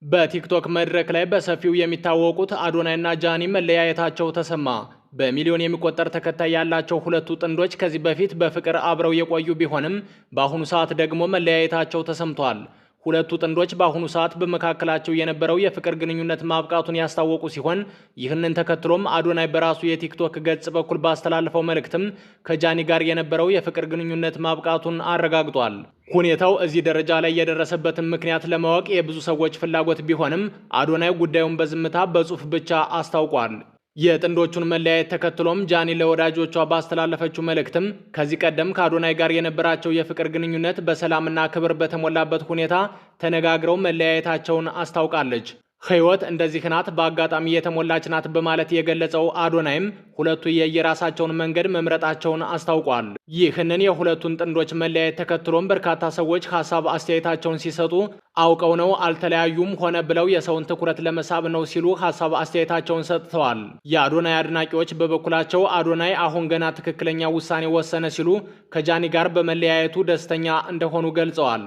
በቲክቶክ መድረክ ላይ በሰፊው የሚታወቁት አዶናይና ጃኒ መለያየታቸው ተሰማ። በሚሊዮን የሚቆጠር ተከታይ ያላቸው ሁለቱ ጥንዶች ከዚህ በፊት በፍቅር አብረው የቆዩ ቢሆንም በአሁኑ ሰዓት ደግሞ መለያየታቸው ተሰምቷል። ሁለቱ ጥንዶች በአሁኑ ሰዓት በመካከላቸው የነበረው የፍቅር ግንኙነት ማብቃቱን ያስታወቁ ሲሆን ይህንን ተከትሎም አዶናይ በራሱ የቲክቶክ ገጽ በኩል ባስተላለፈው መልእክትም ከጃኒ ጋር የነበረው የፍቅር ግንኙነት ማብቃቱን አረጋግጧል። ሁኔታው እዚህ ደረጃ ላይ የደረሰበትን ምክንያት ለማወቅ የብዙ ሰዎች ፍላጎት ቢሆንም አዶናይ ጉዳዩን በዝምታ በጽሑፍ ብቻ አስታውቋል። የጥንዶቹን መለያየት ተከትሎም ጃኒ ለወዳጆቿ ባስተላለፈችው መልእክትም ከዚህ ቀደም ከአዶናይ ጋር የነበራቸው የፍቅር ግንኙነት በሰላምና ክብር በተሞላበት ሁኔታ ተነጋግረው መለያየታቸውን አስታውቃለች። ሕይወት እንደዚህ ናት፣ በአጋጣሚ የተሞላች ናት በማለት የገለጸው አዶናይም ሁለቱ የየራሳቸውን መንገድ መምረጣቸውን አስታውቋል። ይህንን የሁለቱን ጥንዶች መለያየት ተከትሎም በርካታ ሰዎች ሀሳብ አስተያየታቸውን ሲሰጡ አውቀው ነው አልተለያዩም፣ ሆነ ብለው የሰውን ትኩረት ለመሳብ ነው ሲሉ ሀሳብ አስተያየታቸውን ሰጥተዋል። የአዶናይ አድናቂዎች በበኩላቸው አዶናይ አሁን ገና ትክክለኛ ውሳኔ ወሰነ ሲሉ ከጃኒ ጋር በመለያየቱ ደስተኛ እንደሆኑ ገልጸዋል።